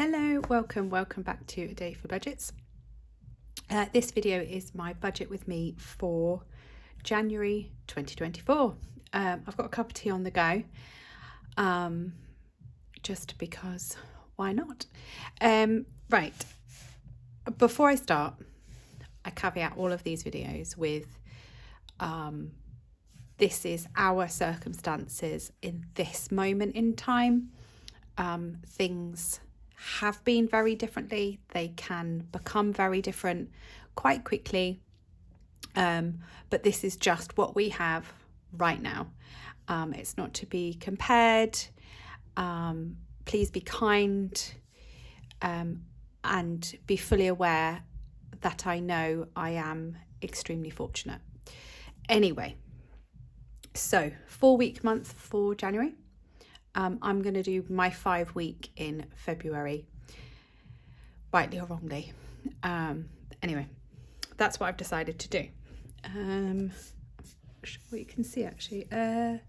Hello, welcome back to A Day for Budgets. This video is my budget with me for January 2024. I've got a cup of tea on the go, just because why not? Right, before I start, I caveat all of these videos with this is our circumstances in this moment in time. Things have been very differently. They can become very different quite quickly. But this is just what we have right now. It's not to be compared. Please be kind and be fully aware that I know I am extremely fortunate. Anyway, so 4-week month for January. I'm going to do my 5-week in February, rightly or wrongly. Anyway, that's what I've decided to do. I'm sure you can see actually. Yeah,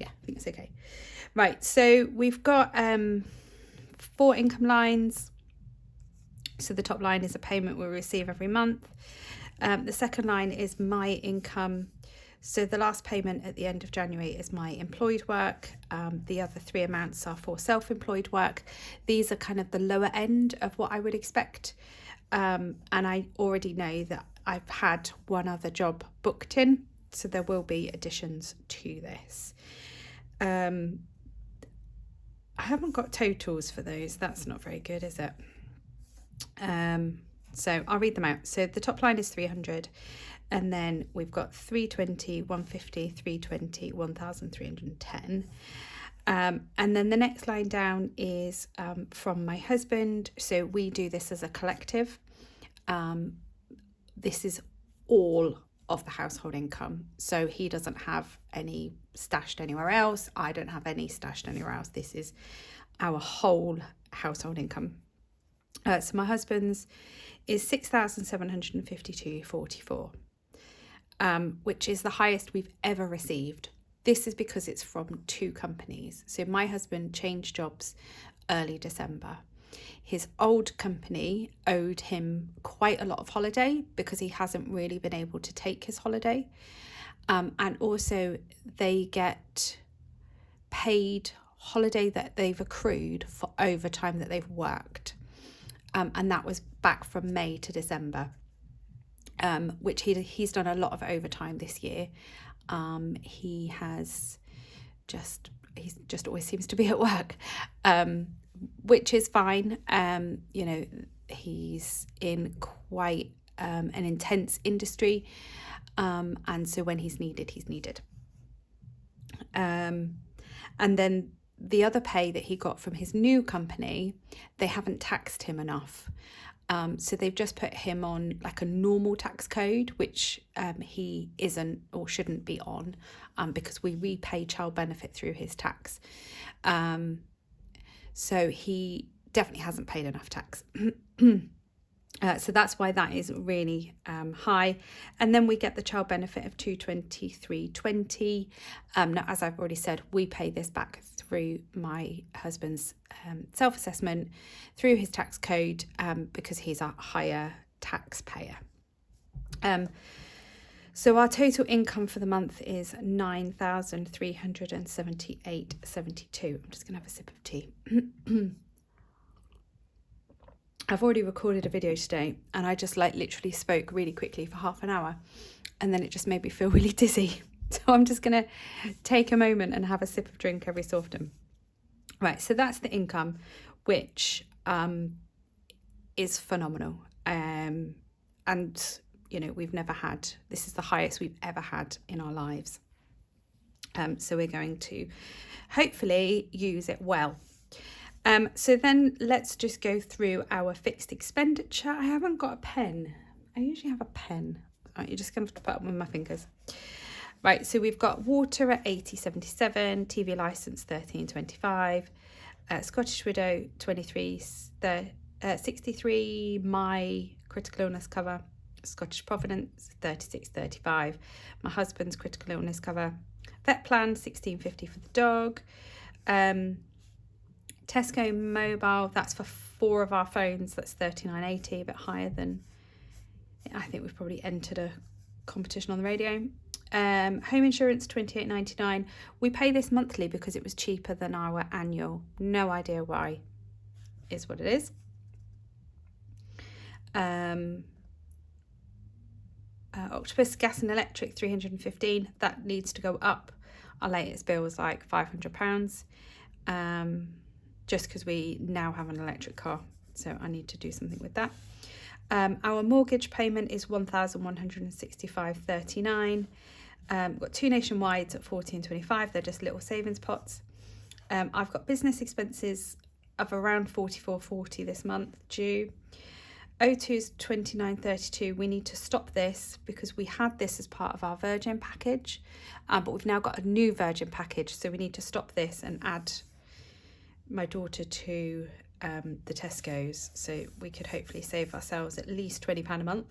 I think it's okay. Right, so we've got 4 income lines. So the top line is a payment we'll receive every month. The second line is my income. So the last payment at the end of January is my employed work. The other 3 amounts are for self-employed work. These are kind of the lower end of what I would expect. And I already know that I've had one other job booked in, so there will be additions to this. I haven't got totals for those. That's not very good, is it? So I'll read them out. So the top line is 300. And then we've got 320, 150, 320, 1,310. And then the next line down is from my husband. So we do this as a collective. This is all of the household income. So he doesn't have any stashed anywhere else. I don't have any stashed anywhere else. This is our whole household income. So my husband's is 6,752.44. Which is the highest we've ever received. This is because it's from 2 companies. So my husband changed jobs early December. His old company owed him quite a lot of holiday because he hasn't really been able to take his holiday. And also they get paid holiday that they've accrued for overtime that they've worked. And that was back from May to December. Which he's done a lot of overtime this year. He just always seems to be at work, which is fine. He's in quite an intense industry, and so when he's needed, he's needed. And then the other pay that he got from his new company, they haven't taxed him enough. So they've just put him on like a normal tax code, which he isn't or shouldn't be on, because we repay child benefit through his tax. So he definitely hasn't paid enough tax. So that's why that is really high. And then we get the child benefit of 223.20. Now, as I've already said, we pay this back through my husband's self-assessment through his tax code, because he's a higher taxpayer. So our total income for the month is 9,378.72. I'm just gonna have a sip of tea. I've already recorded a video today and I just literally spoke really quickly for half an hour and then it just made me feel really dizzy. So I'm just going to take a moment and have a sip of drink every so often. Right, so that's the income, which is phenomenal. And, we've never had, this is the highest we've ever had in our lives. So we're going to hopefully use it well. So then let's just go through our fixed expenditure. I haven't got a pen. I usually have a pen. Right, you're just going to have to put up with my fingers. Right, so we've got water at 80.77, TV licence 13.25, Scottish Widow 63, my critical illness cover, Scottish Providence 36.35, my husband's critical illness cover, vet plan 16.50 for the dog. Tesco Mobile, that's for 4 of our phones. That's $39.80, a bit higher than, I think we've probably entered a competition on the radio. Home insurance, $28.99. We pay this monthly because it was cheaper than our annual. No idea why, is what it is. Octopus Gas and Electric, $315. That needs to go up. Our latest bill was like £500, just because we now have an electric car, so I need to do something with that. Our mortgage payment is $1,165.39. We've got 2 nationwides at $14.25. They're just little savings pots. I've got business expenses of around $44.40 this month due. O2's $29.32. We need to stop this because we had this as part of our Virgin package, but we've now got a new Virgin package, so we need to stop this and add my daughter to the Tesco's, so we could hopefully save ourselves at least £20 a month.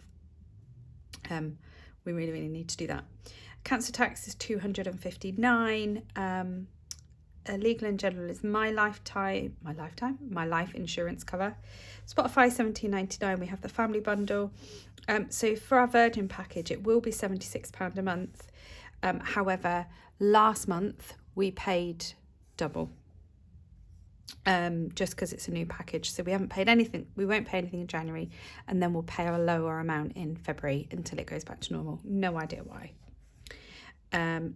We really need to do that. Council tax is $259. Legal and general is my life insurance cover. Spotify $17.99. We have the family bundle. So for our Virgin package, it will be £76 a month. However, last month we paid double, just because it's a new package. So we haven't paid anything. We won't pay anything in January, and then we'll pay a lower amount in February until it goes back to normal. No idea why.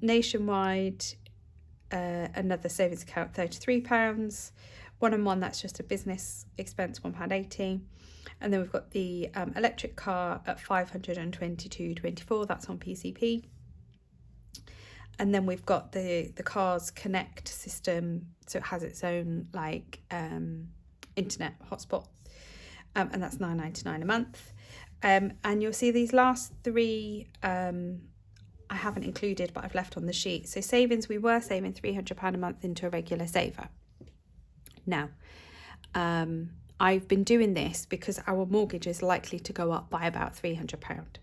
Nationwide, another savings account, £33. 1-on-1, that's just a business expense, £1.80. And then we've got the electric car at $522.24. That's on PCP. And then we've got the Cars Connect system, so it has its own internet hotspot, and that's $9.99 a month. And you'll see these last 3 I haven't included, but I've left on the sheet. So savings, we were saving £300 a month into a regular saver. Now, I've been doing this because our mortgage is likely to go up by about £300.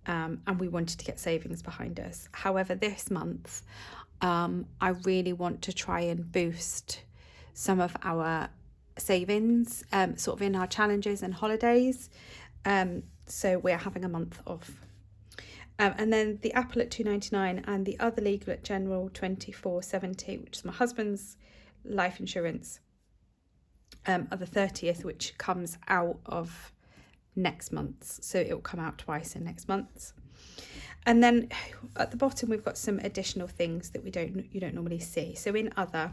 And we wanted to get savings behind us. However, this month, I really want to try and boost some of our savings, sort of in our challenges and holidays. So we're having a month off. And then the Apple at $2.99 and the other legal at general $24.70, which is my husband's life insurance, of the 30th, which comes out of next month's, so it will come out twice in next month's. And then at the bottom we've got some additional things that you don't normally see. So in other,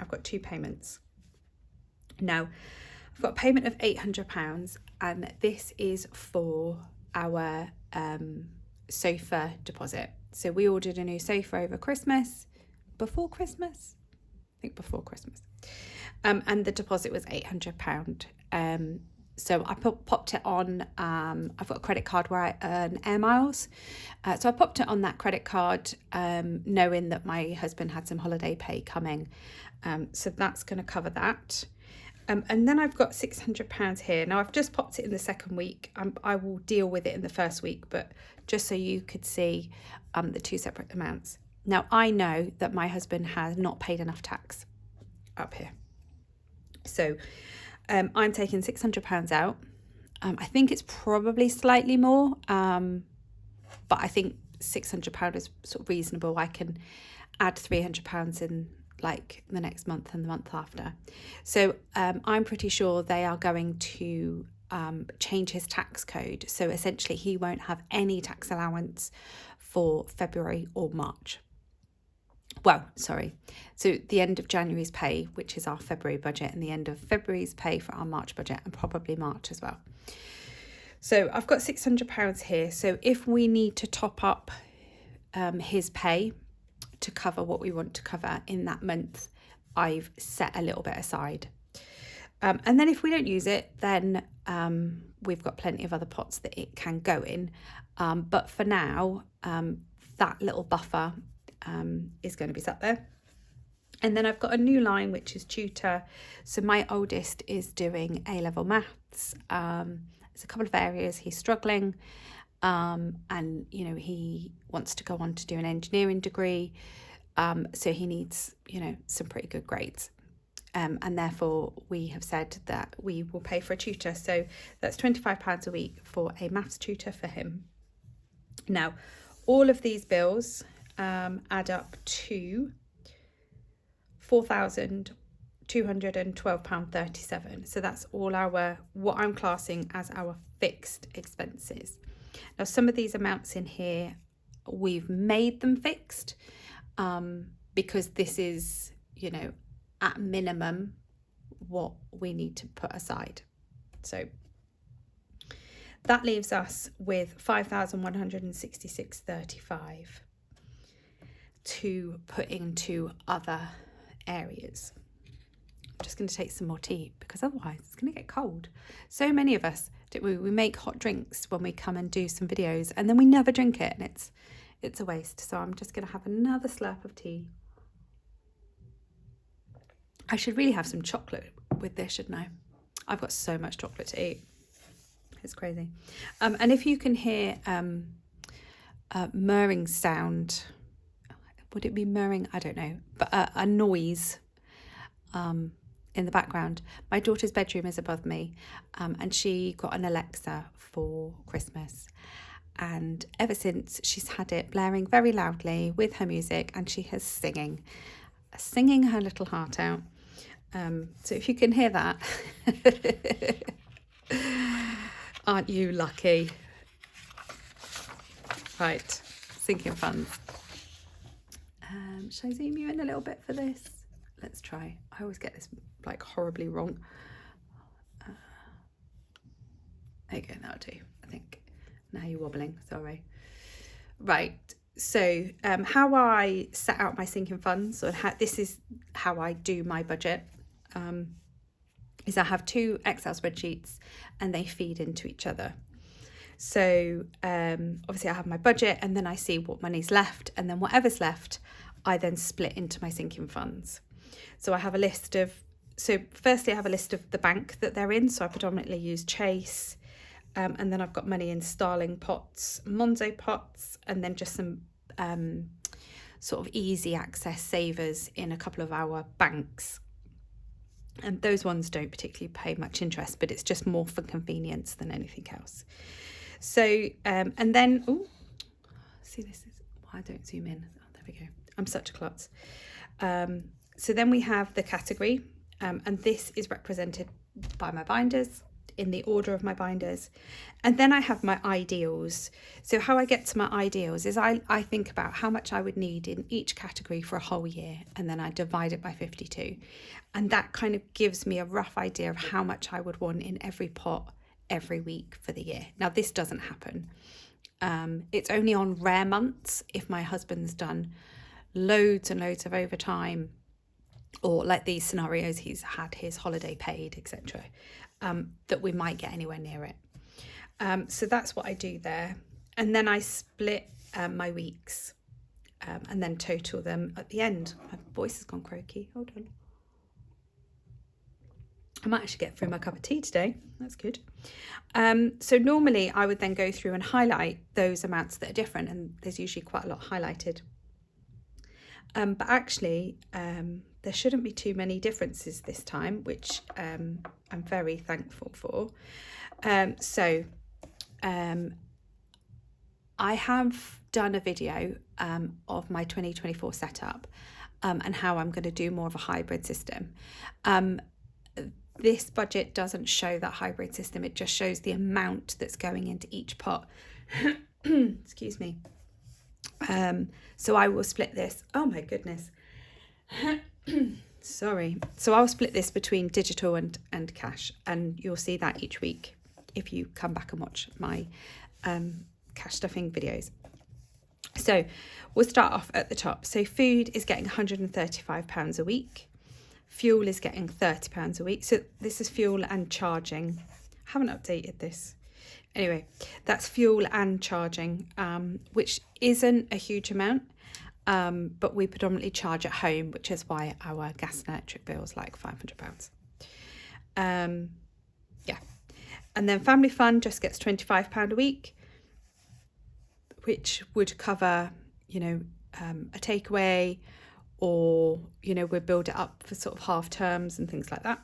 I've got 2 payments. Now I've got a payment of £800, and this is for our sofa deposit. So we ordered a new sofa over Christmas, before Christmas, and the deposit was £800. So I popped it on, I've got a credit card where I earn air miles. So I popped it on that credit card, knowing that my husband had some holiday pay coming. So that's going to cover that. And then I've got £600 here. Now I've just popped it in the second week. I will deal with it in the first week, but just so you could see the 2 separate amounts. Now I know that my husband has not paid enough tax up here. So I'm taking £600 out. I think it's probably slightly more, but I think £600 is sort of reasonable. I can add £300 in like the next month and the month after. So I'm pretty sure they are going to change his tax code. So essentially he won't have any tax allowance for February or March. Well, sorry. So the end of January's pay, which is our February budget, and the end of February's pay for our March budget, and probably March as well. So I've got £600 here. So if we need to top up his pay to cover what we want to cover in that month, I've set a little bit aside. And then if we don't use it, then we've got plenty of other pots that it can go in. But for now, that little buffer is going to be sat there. And then I've got a new line, which is tutor. So my oldest is doing A-level maths. There's a couple of areas he's struggling, and he wants to go on to do an engineering degree, so he needs some pretty good grades. and therefore we have said that we will pay for a tutor. So that's £25 a week for a maths tutor for him. Now, all of these bills add up to £4,212.37. So that's all what I'm classing as our fixed expenses. Now, some of these amounts in here, we've made them fixed because this is, at minimum what we need to put aside. So that leaves us with £5,166.35 to put into other areas. I'm just going to take some more tea because otherwise it's going to get cold. So many of us, we make hot drinks when we come and do some videos, and then we never drink it, and it's a waste. So I'm just going to have another slurp of tea. I should really have some chocolate with this, shouldn't I? I've got so much chocolate to eat. It's crazy. And if you can hear murring sound, would it be murring? I don't know. But a noise in the background. My daughter's bedroom is above me, and she got an Alexa for Christmas. And ever since, she's had it blaring very loudly with her music, and she is singing her little heart out. So if you can hear that, aren't you lucky? Right, sinking funds. Should I zoom you in a little bit for this? Let's try. I always get this horribly wrong. There you go, that'll do, I think. Now you're wobbling, sorry. Right, so how I set out my sinking funds, or this is how I do my budget, is I have two Excel spreadsheets and they feed into each other. So obviously I have my budget, and then I see what money's left, and then whatever's left I then split into my sinking funds. So I have a list of, firstly I have a list of the bank that they're in. So I predominantly use Chase, and then I've got money in Starling pots, Monzo pots, and then just some sort of easy access savers in a couple of our banks. And those ones don't particularly pay much interest, but it's just more for convenience than anything else. So, and then, see, I don't zoom in. Oh, there we go. I'm such a klutz. So then we have the category, and this is represented by my binders, in the order of my binders. And then I have my ideals. So how I get to my ideals is I think about how much I would need in each category for a whole year, and then I divide it by 52. And that kind of gives me a rough idea of how much I would want in every pot every week for the year. Now, this doesn't happen. It's only on rare months, if my husband's done loads and loads of overtime, or like these scenarios, he's had his holiday paid, etc., that we might get anywhere near it. So that's what I do there. And then I split my weeks and then total them at the end. My voice has gone croaky. Hold on. I might actually get through my cup of tea today. That's good. So normally I would then go through and highlight those amounts that are different, and there's usually quite a lot highlighted. But actually, there shouldn't be too many differences this time, which I'm very thankful for. I have done a video of my 2024 setup and how I'm going to do more of a hybrid system. This budget doesn't show that hybrid system. It just shows the amount that's going into each pot. Excuse me. So I will split this. Oh my goodness. Sorry. So I'll split this between digital and cash, and you'll see that each week if you come back and watch my cash stuffing videos. So we'll start off at the top. So food is getting £135 a week. Fuel is getting £30 a week. So this is fuel and charging. I haven't updated this. Anyway, that's fuel and charging, which isn't a huge amount, but we predominantly charge at home, which is why our gas and electric bill is like £500. Yeah. And then family fun just gets £25 a week, which would cover, a takeaway or, you know, we'll build it up for sort of half terms and things like that.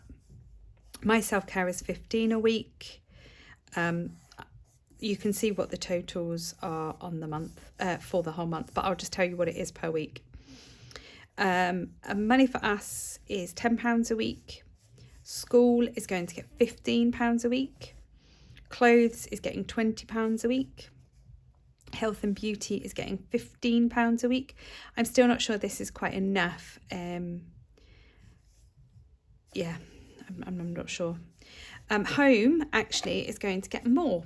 My self-care is 15 a week. You can see what the totals are on the month, for the whole month, but I'll just tell you what it is per week. Money for us is £10 a week. School is going to get £15 a week. Clothes is getting £20 a week. Health and beauty is getting £15 a week. I'm still not sure this is quite enough. Yeah, I'm not sure. Home actually is going to get more.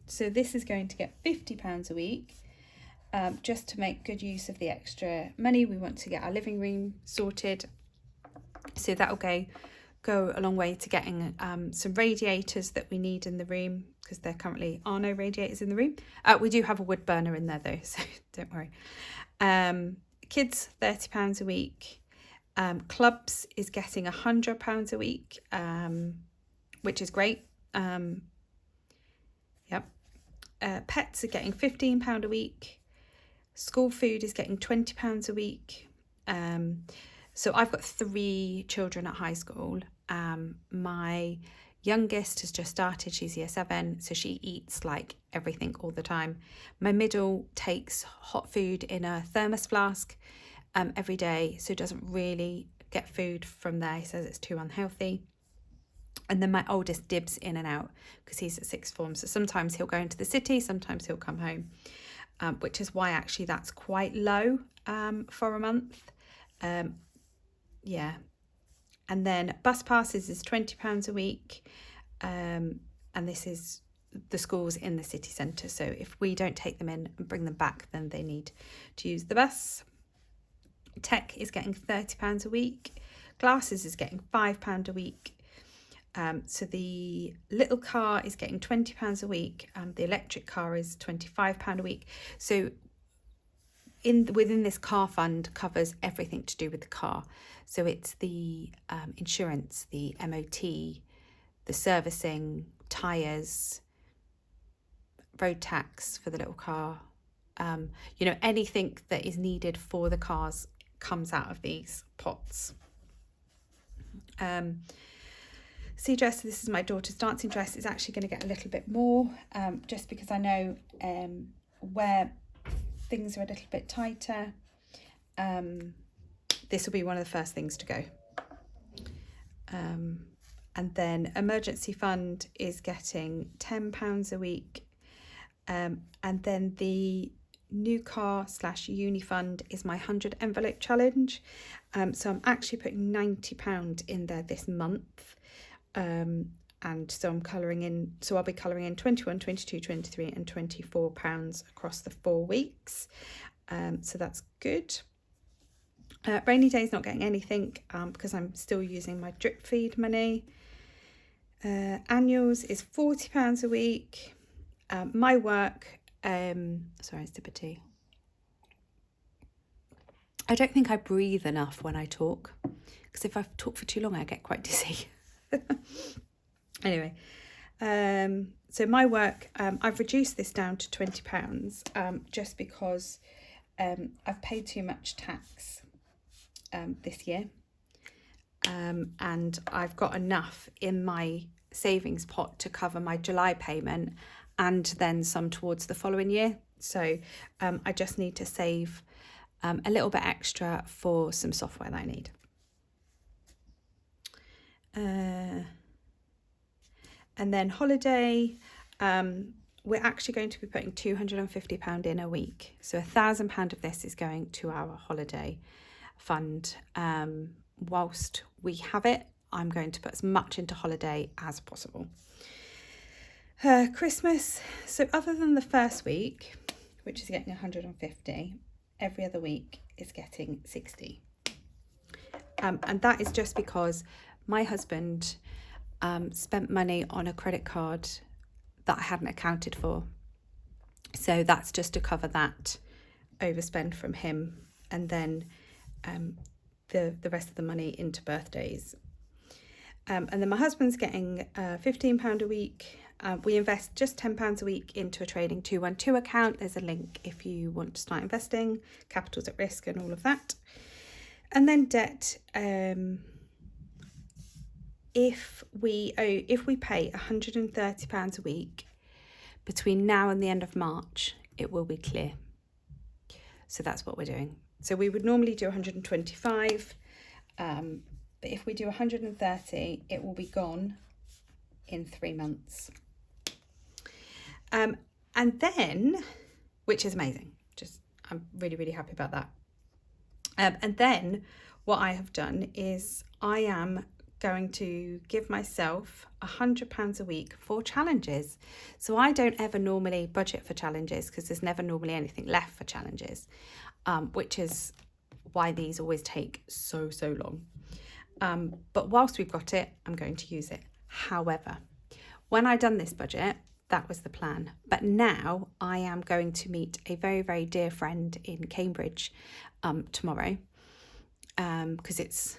So this is going to get £50 a week, just to make good use of the extra money. We want to get our living room sorted. So that will go a long way to getting some radiators that we need in the room, because there currently are no radiators in the room. We do have a wood burner in there though, so don't worry. Kids, £30 a week. Clubs is getting £100 a week, which is great. Yep. Pets are getting £15 a week. School food is getting £20 a week. So I've got 3 children at high school. My youngest has just started, she's year 7, so she eats like everything all the time. My middle takes hot food in a thermos flask every day, so doesn't really get food from there. He says it's too unhealthy. And then my oldest dibs in and out because he's at sixth form. So sometimes he'll go into the city, sometimes he'll come home, which is why actually that's quite low for a month. Yeah. And then bus passes is £20 a week. And this is the schools in the city centre. So if we don't take them in and bring them back, then they need to use the bus. Tech is getting £30 a week. Glasses is getting £5 a week. So the little car is getting £20 a week. The electric car is £25 a week. So within this car fund covers everything to do with the car. So it's the insurance, the MOT, the servicing, tyres, road tax for the little car. You know, anything that is needed for the cars comes out of these pots. Sea dress, this is my daughter's dancing dress, is actually going to get a little bit more, just because I know where things are a little bit tighter. This will be one of the first things to go. And then emergency fund is getting £10 a week. And then the new car / uni fund is my 100 envelope challenge. So I'm actually putting £90 in there this month. And so I'm colouring in, so I'll be colouring in 21, 22, 23 and £24 across the 4 weeks. So that's good. Rainy Day's not getting anything because I'm still using my drip feed money. Annuals is £40 a week. My work, sorry, it's a tea. I don't think I breathe enough when I talk, because if I talk for too long, I get quite dizzy. Anyway, so my work, I've reduced this down to £20 just because I've paid too much tax this year, and I've got enough in my savings pot to cover my July payment and then some towards the following year. So I just need to save a little bit extra for some software that I need. And then holiday, we're actually going to be putting £250 in a week. So £1,000 of this is going to our holiday fund. Whilst we have it, I'm going to put as much into holiday as possible. Christmas, so other than the first week, which is getting 150, every other week is getting 60. And that is just because my husband spent money on a credit card that I hadn't accounted for. So that's just to cover that overspend from him, and then the rest of the money into birthdays. And then my husband's getting £15 a week. We invest just £10 a week into a trading 212 account. There's a link if you want to start investing, capital's at risk and all of that. And then debt, if we pay £130 a week between now and the end of March, it will be clear. So that's what we're doing. So we would normally do 125, but if we do 130, it will be gone in 3 months. And then, which is amazing, I'm really, really happy about that. And then what I have done is I am going to give myself £100 a week for challenges. So I don't ever normally budget for challenges because there's never normally anything left for challenges, which is why these always take so long. But whilst we've got it, I'm going to use it. However, when I done this budget, that was the plan. But now I am going to meet a very, very dear friend in Cambridge tomorrow, because it's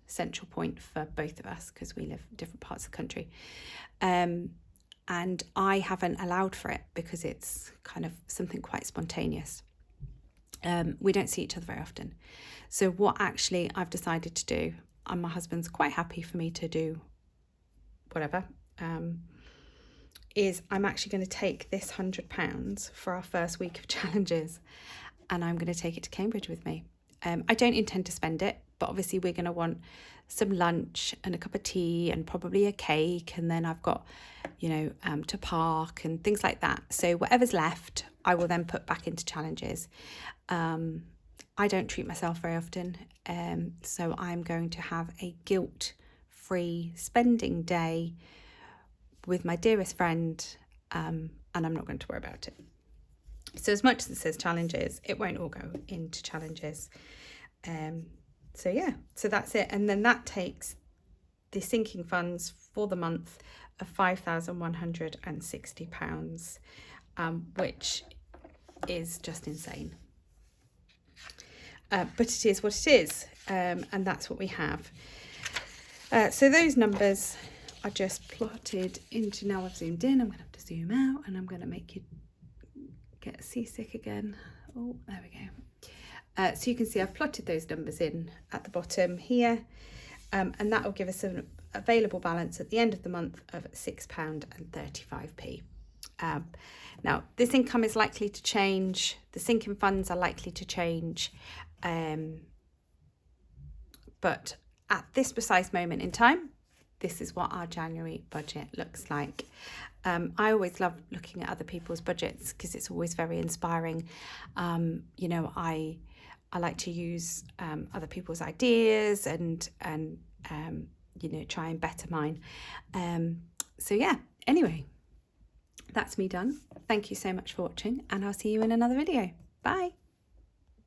central point for both of us because we live in different parts of the country. And I haven't allowed for it because it's kind of something quite spontaneous. We don't see each other very often. So what actually I've decided to do, and my husband's quite happy for me to do whatever, is I'm actually going to take this £100 for our first week of challenges, and I'm going to take it to Cambridge with me. I don't intend to spend it, but obviously we're going to want some lunch and a cup of tea and probably a cake, and then I've got, to park and things like that. So whatever's left, I will then put back into challenges. I don't treat myself very often, so I'm going to have a guilt-free spending day with my dearest friend, and I'm not going to worry about it. So as much as it says challenges, it won't all go into challenges. So that's it. And then that takes the sinking funds for the month of £5,160, which is just insane. But it is what it is, and that's what we have. So those numbers are just plotted into, now I've zoomed in, I'm going to have to zoom out, and I'm going to make you get seasick again. Oh, there we go. So you can see I've plotted those numbers in at the bottom here, and that will give us an available balance at the end of the month of £6.35. Now, this income is likely to change, the sinking funds are likely to change, but at this precise moment in time, this is what our January budget looks like. I always love looking at other people's budgets because it's always very inspiring. I like to use other people's ideas and try and better mine. Anyway, that's me done. Thank you so much for watching, and I'll see you in another video. Bye.